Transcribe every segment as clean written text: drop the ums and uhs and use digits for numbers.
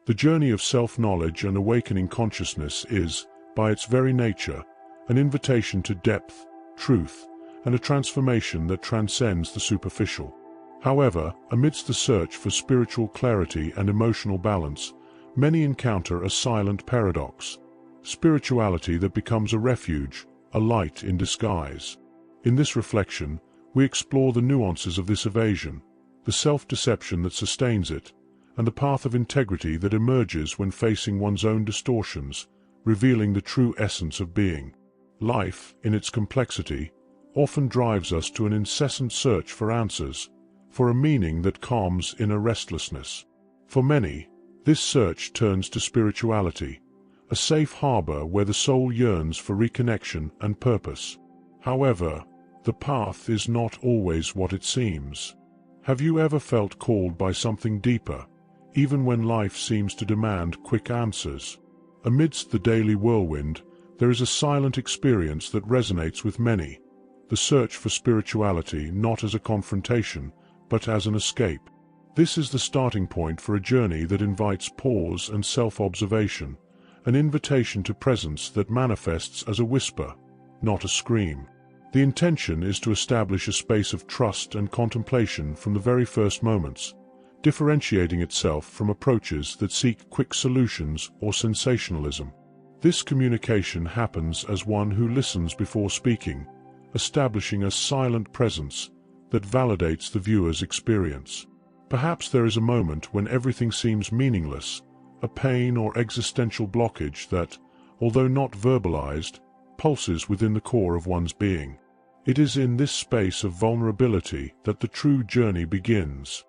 The journey of self-knowledge and awakening consciousness is, by its very nature, an invitation to depth, truth, and a transformation that transcends the superficial. However, amidst the search for spiritual clarity and emotional balance, many encounter a silent paradox: spirituality that becomes a refuge, a light in disguise. In this reflection, we explore the nuances of this evasion, the self-deception that sustains it, and the path of integrity that emerges when facing one's own distortions, revealing the true essence of being. Life, in its complexity, often drives us to an incessant search for answers, for a meaning that calms inner restlessness. For many, this search turns to spirituality, a safe harbor where the soul yearns for reconnection and purpose. However, the path is not always what it seems. Have you ever felt called by something deeper, even when life seems to demand quick answers? Amidst the daily whirlwind, there is a silent experience that resonates with many: the search for spirituality not as a confrontation, but as an escape. This is the starting point for a journey that invites pause and self-observation, an invitation to presence that manifests as a whisper, not a scream. The intention is to establish a space of trust and contemplation from the very first moments, differentiating itself from approaches that seek quick solutions or sensationalism. This communication happens as one who listens before speaking, establishing a silent presence that validates the viewer's experience. Perhaps there is a moment when everything seems meaningless, a pain or existential blockage that, although not verbalized, pulses within the core of one's being. It is in this space of vulnerability that the true journey begins.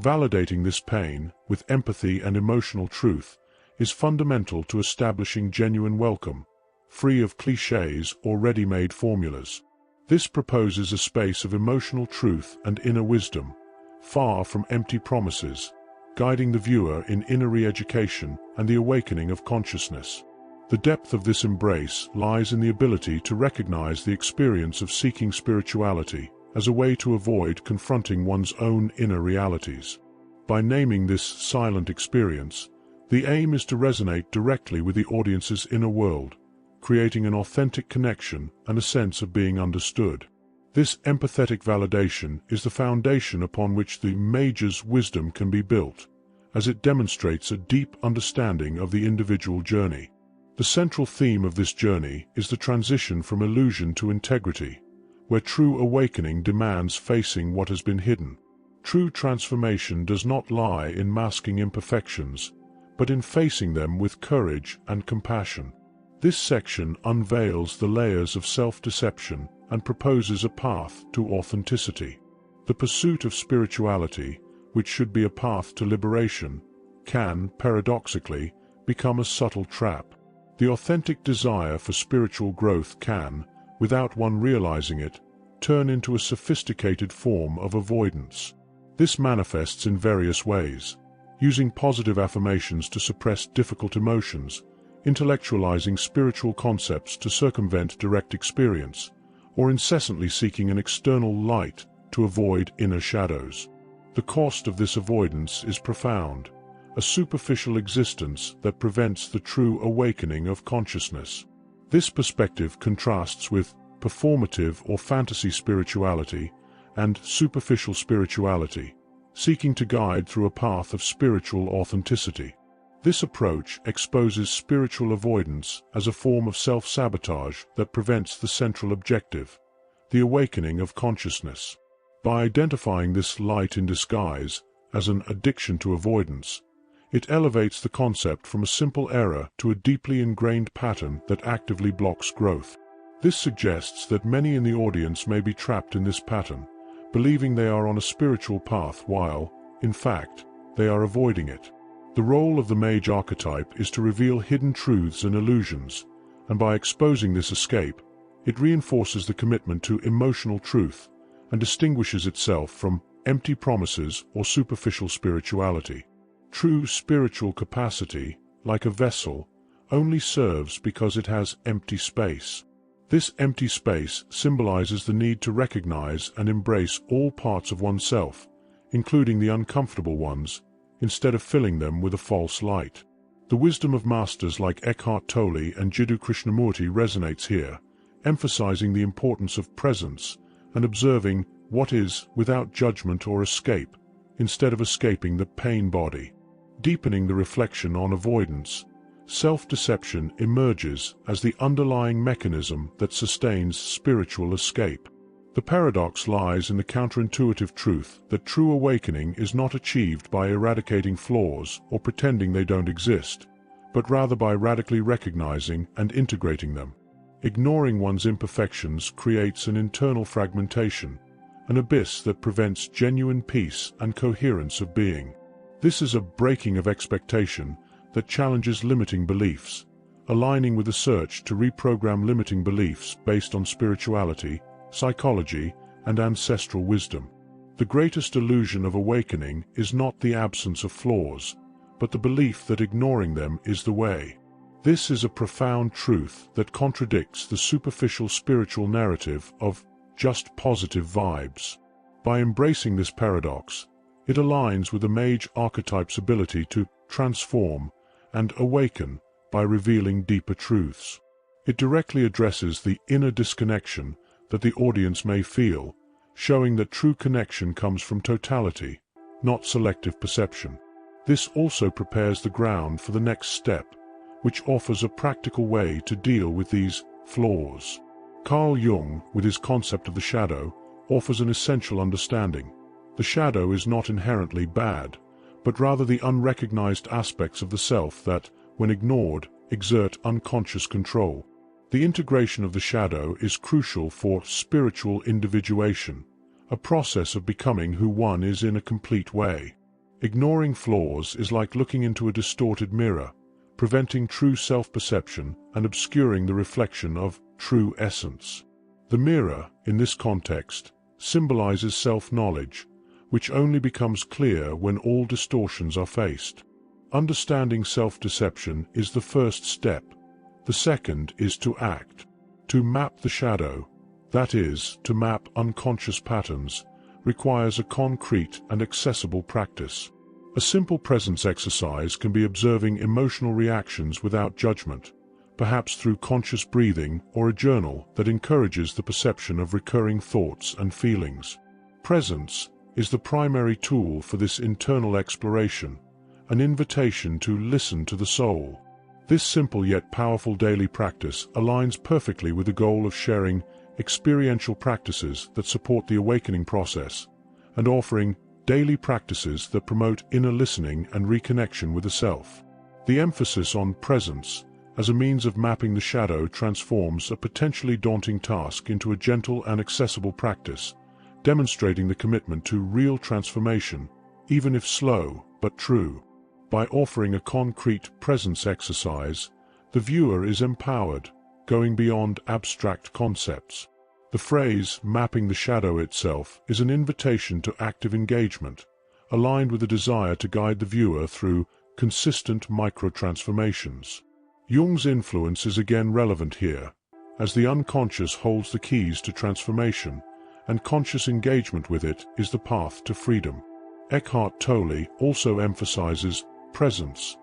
Validating this pain, with empathy and emotional truth, is fundamental to establishing genuine welcome, free of clichés or ready-made formulas. This proposes a space of emotional truth and inner wisdom, far from empty promises, guiding the viewer in inner re-education and the awakening of consciousness. The depth of this embrace lies in the ability to recognize the experience of seeking spirituality as a way to avoid confronting one's own inner realities. By naming this silent experience, the aim is to resonate directly with the audience's inner world, creating an authentic connection and a sense of being understood. This empathetic validation is the foundation upon which the Mage's wisdom can be built, as it demonstrates a deep understanding of the individual journey. The central theme of this journey is the transition from illusion to integrity, where true awakening demands facing what has been hidden. True transformation does not lie in masking imperfections, but in facing them with courage and compassion. This section unveils the layers of self-deception and proposes a path to authenticity. The pursuit of spirituality, which should be a path to liberation, can, paradoxically, become a subtle trap. The authentic desire for spiritual growth can, without one realizing it, turn into a sophisticated form of avoidance. This manifests in various ways: using positive affirmations to suppress difficult emotions, intellectualizing spiritual concepts to circumvent direct experience, or incessantly seeking an external light to avoid inner shadows. The cost of this avoidance is profound: a superficial existence that prevents the true awakening of consciousness. This perspective contrasts with performative or fantasy spirituality and superficial spirituality, seeking to guide through a path of spiritual authenticity. This approach exposes spiritual avoidance as a form of self-sabotage that prevents the central objective, the awakening of consciousness. By identifying this light in disguise as an addiction to avoidance, it elevates the concept from a simple error to a deeply ingrained pattern that actively blocks growth. This suggests that many in the audience may be trapped in this pattern, believing they are on a spiritual path while, in fact, they are avoiding it. The role of the mage archetype is to reveal hidden truths and illusions, and by exposing this escape, it reinforces the commitment to emotional truth and distinguishes itself from empty promises or superficial spirituality. True spiritual capacity, like a vessel, only serves because it has empty space. This empty space symbolizes the need to recognize and embrace all parts of oneself, including the uncomfortable ones, instead of filling them with a false light. The wisdom of masters like Eckhart Tolle and Jiddu Krishnamurti resonates here, emphasizing the importance of presence and observing what is without judgment or escape, instead of escaping the pain body. Deepening the reflection on avoidance, self-deception emerges as the underlying mechanism that sustains spiritual escape. The paradox lies in the counterintuitive truth that true awakening is not achieved by eradicating flaws or pretending they don't exist, but rather by radically recognizing and integrating them. Ignoring one's imperfections creates an internal fragmentation, an abyss that prevents genuine peace and coherence of being. This is a breaking of expectation that challenges limiting beliefs, aligning with the search to reprogram limiting beliefs based on spirituality, psychology, and ancestral wisdom. The greatest illusion of awakening is not the absence of flaws, but the belief that ignoring them is the way. This is a profound truth that contradicts the superficial spiritual narrative of just positive vibes. By embracing this paradox, it aligns with the mage archetype's ability to transform and awaken by revealing deeper truths. It directly addresses the inner disconnection that the audience may feel, showing that true connection comes from totality, not selective perception. This also prepares the ground for the next step, which offers a practical way to deal with these flaws. Carl Jung, with his concept of the shadow, offers an essential understanding. The shadow is not inherently bad, but rather the unrecognized aspects of the self that, when ignored, exert unconscious control. The integration of the shadow is crucial for spiritual individuation, a process of becoming who one is in a complete way. Ignoring flaws is like looking into a distorted mirror, preventing true self-perception and obscuring the reflection of true essence. The mirror, in this context, symbolizes self-knowledge, which only becomes clear when all distortions are faced. Understanding self-deception is the first step. The second is to act. To map the shadow, that is, to map unconscious patterns, requires a concrete and accessible practice. A simple presence exercise can be observing emotional reactions without judgment, perhaps through conscious breathing or a journal that encourages the perception of recurring thoughts and feelings. Presence is the primary tool for this internal exploration, an invitation to listen to the soul. This simple yet powerful daily practice aligns perfectly with the goal of sharing experiential practices that support the awakening process, and offering daily practices that promote inner listening and reconnection with the self. The emphasis on presence as a means of mapping the shadow transforms a potentially daunting task into a gentle and accessible practice, demonstrating the commitment to real transformation, even if slow but true. By offering a concrete presence exercise, the viewer is empowered, going beyond abstract concepts. The phrase, mapping the shadow itself, is an invitation to active engagement, aligned with a desire to guide the viewer through consistent micro-transformations. Jung's influence is again relevant here, as the unconscious holds the keys to transformation, and conscious engagement with it is the path to freedom. Eckhart Tolle also emphasizes presence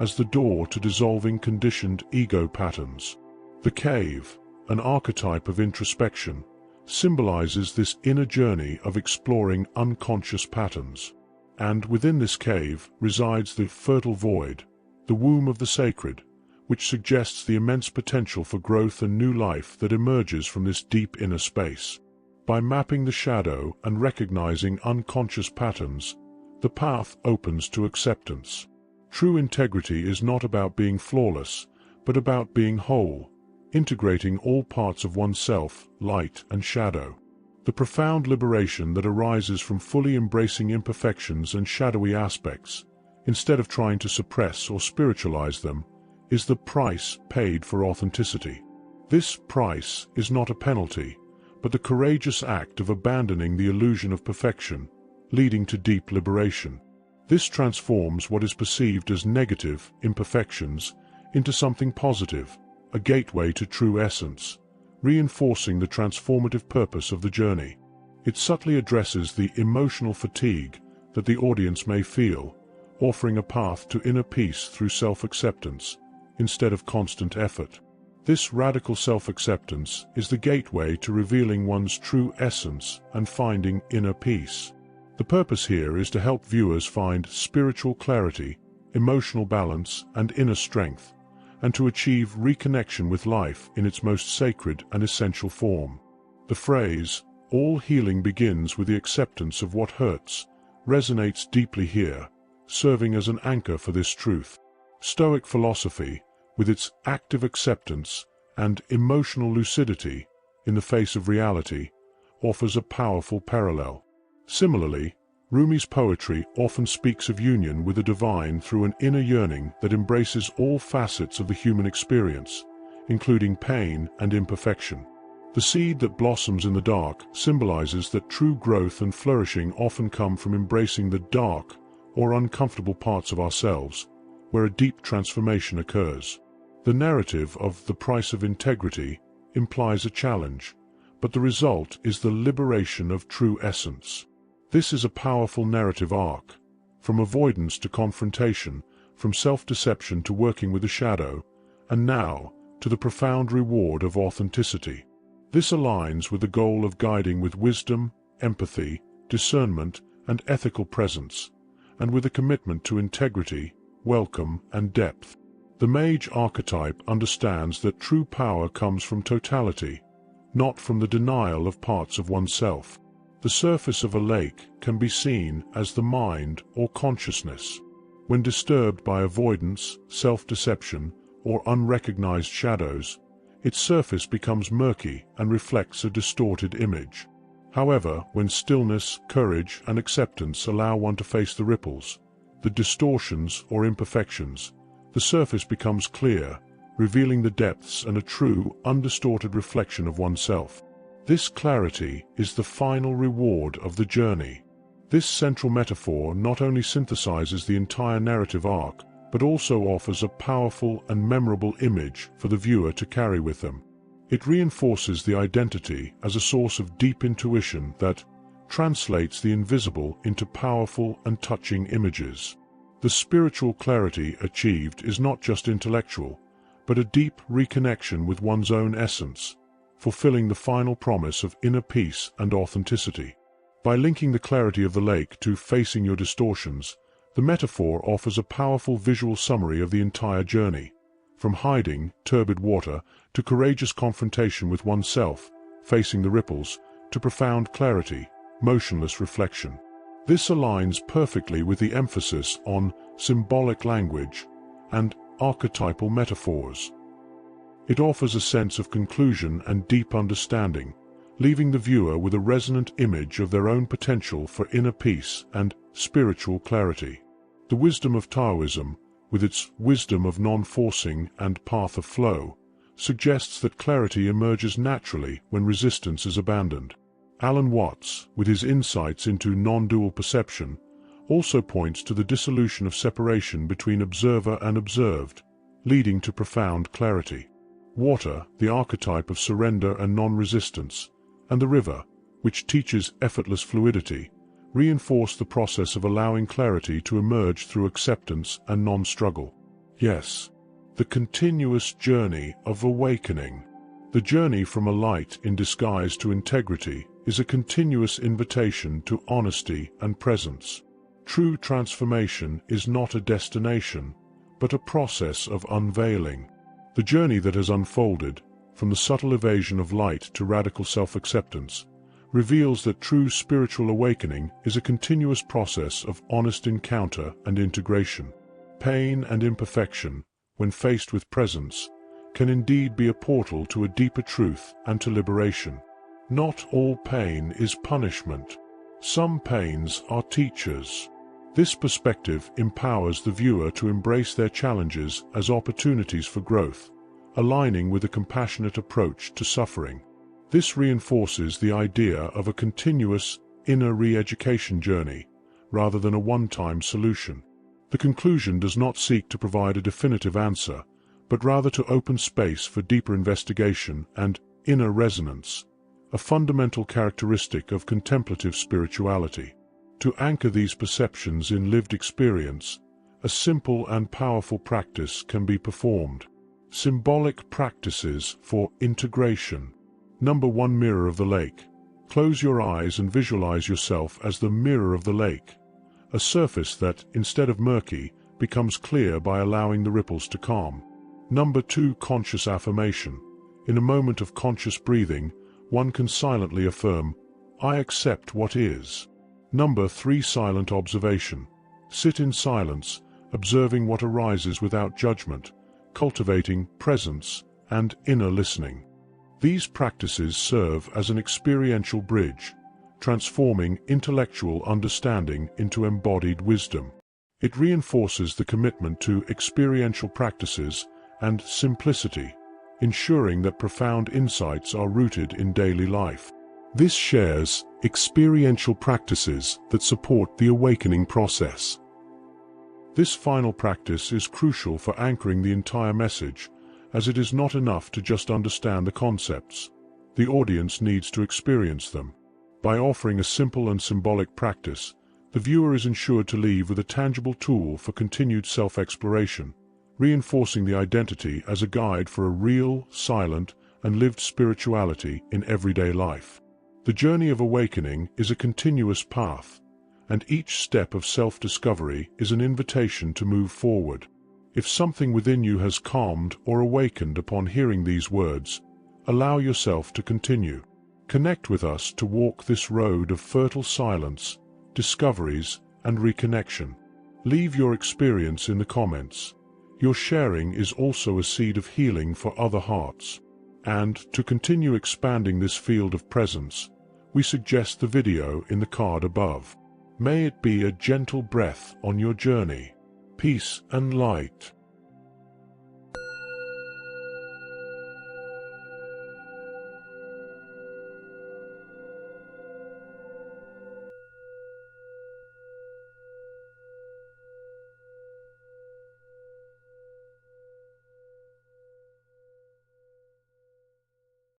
as the door to dissolving conditioned ego patterns. The cave, an archetype of introspection, symbolizes this inner journey of exploring unconscious patterns. And within this cave resides the fertile void, the womb of the sacred, which suggests the immense potential for growth and new life that emerges from this deep inner space. By mapping the shadow and recognizing unconscious patterns, the path opens to acceptance. True integrity is not about being flawless, but about being whole, integrating all parts of oneself, light and shadow. The profound liberation that arises from fully embracing imperfections and shadowy aspects, instead of trying to suppress or spiritualize them, is the price paid for authenticity. This price is not a penalty, but the courageous act of abandoning the illusion of perfection, leading to deep liberation. This transforms what is perceived as negative imperfections into something positive, a gateway to true essence, reinforcing the transformative purpose of the journey. It subtly addresses the emotional fatigue that the audience may feel, offering a path to inner peace through self-acceptance, instead of constant effort. This radical self-acceptance is the gateway to revealing one's true essence and finding inner peace. The purpose here is to help viewers find spiritual clarity, emotional balance, and inner strength, and to achieve reconnection with life in its most sacred and essential form. The phrase, "all healing begins with the acceptance of what hurts," resonates deeply here, serving as an anchor for this truth. Stoic philosophy, with its active acceptance and emotional lucidity in the face of reality, offers a powerful parallel. Similarly, Rumi's poetry often speaks of union with the divine through an inner yearning that embraces all facets of the human experience, including pain and imperfection. The seed that blossoms in the dark symbolizes that true growth and flourishing often come from embracing the dark or uncomfortable parts of ourselves, where a deep transformation occurs. The narrative of the price of integrity implies a challenge, but the result is the liberation of true essence. This is a powerful narrative arc, from avoidance to confrontation, from self-deception to working with the shadow, and now to the profound reward of authenticity. This aligns with the goal of guiding with wisdom, empathy, discernment, and ethical presence, and with a commitment to integrity, welcome, and depth. The mage archetype understands that true power comes from totality, not from the denial of parts of oneself. The surface of a lake can be seen as the mind or consciousness. When disturbed by avoidance, self-deception, or unrecognized shadows, its surface becomes murky and reflects a distorted image. However, when stillness, courage, and acceptance allow one to face the ripples, the distortions or imperfections, the surface becomes clear, revealing the depths and a true, undistorted reflection of oneself. This clarity is the final reward of the journey. This central metaphor not only synthesizes the entire narrative arc, but also offers a powerful and memorable image for the viewer to carry with them. It reinforces the identity as a source of deep intuition that translates the invisible into powerful and touching images. The spiritual clarity achieved is not just intellectual, but a deep reconnection with one's own essence, fulfilling the final promise of inner peace and authenticity. By linking the clarity of the lake to facing your distortions, the metaphor offers a powerful visual summary of the entire journey, from hiding turbid water to courageous confrontation with oneself, facing the ripples, to profound clarity, motionless reflection. This aligns perfectly with the emphasis on symbolic language and archetypal metaphors. It offers a sense of conclusion and deep understanding, leaving the viewer with a resonant image of their own potential for inner peace and spiritual clarity. The wisdom of Taoism, with its wisdom of non-forcing and path of flow, suggests that clarity emerges naturally when resistance is abandoned. Alan Watts, with his insights into non-dual perception, also points to the dissolution of separation between observer and observed, leading to profound clarity. Water, the archetype of surrender and non-resistance, and the river, which teaches effortless fluidity, reinforce the process of allowing clarity to emerge through acceptance and non-struggle. Yes, the continuous journey of awakening. The journey from a light in disguise to integrity is a continuous invitation to honesty and presence. True transformation is not a destination, but a process of unveiling. The journey that has unfolded, from the subtle evasion of light to radical self-acceptance, reveals that true spiritual awakening is a continuous process of honest encounter and integration. Pain and imperfection, when faced with presence, can indeed be a portal to a deeper truth and to liberation. Not all pain is punishment. Some pains are teachers. This perspective empowers the viewer to embrace their challenges as opportunities for growth, aligning with a compassionate approach to suffering. This reinforces the idea of a continuous inner re-education journey, rather than a one-time solution. The conclusion does not seek to provide a definitive answer, but rather to open space for deeper investigation and inner resonance, a fundamental characteristic of contemplative spirituality. To anchor these perceptions in lived experience, a simple and powerful practice can be performed. Symbolic practices for integration. Number 1. Mirror of the lake. Close your eyes and visualize yourself as the mirror of the lake, a surface that, instead of murky, becomes clear by allowing the ripples to calm. Number 2. Conscious affirmation. In a moment of conscious breathing, one can silently affirm, "I accept what is." Number 3. Silent observation. Sit in silence, observing what arises without judgment, cultivating presence and inner listening. These practices serve as an experiential bridge, transforming intellectual understanding into embodied wisdom. It reinforces the commitment to experiential practices and simplicity, ensuring that profound insights are rooted in daily life. This shares experiential practices that support the awakening process. This final practice is crucial for anchoring the entire message, as it is not enough to just understand the concepts. The audience needs to experience them. By offering a simple and symbolic practice, the viewer is ensured to leave with a tangible tool for continued self-exploration, reinforcing the identity as a guide for a real, silent, and lived spirituality in everyday life. The journey of awakening is a continuous path, and each step of self-discovery is an invitation to move forward. If something within you has calmed or awakened upon hearing these words, allow yourself to continue. Connect with us to walk this road of fertile silence, discoveries, and reconnection. Leave your experience in the comments. Your sharing is also a seed of healing for other hearts. And to continue expanding this field of presence, we suggest the video in the card above. May it be a gentle breath on your journey. Peace and light.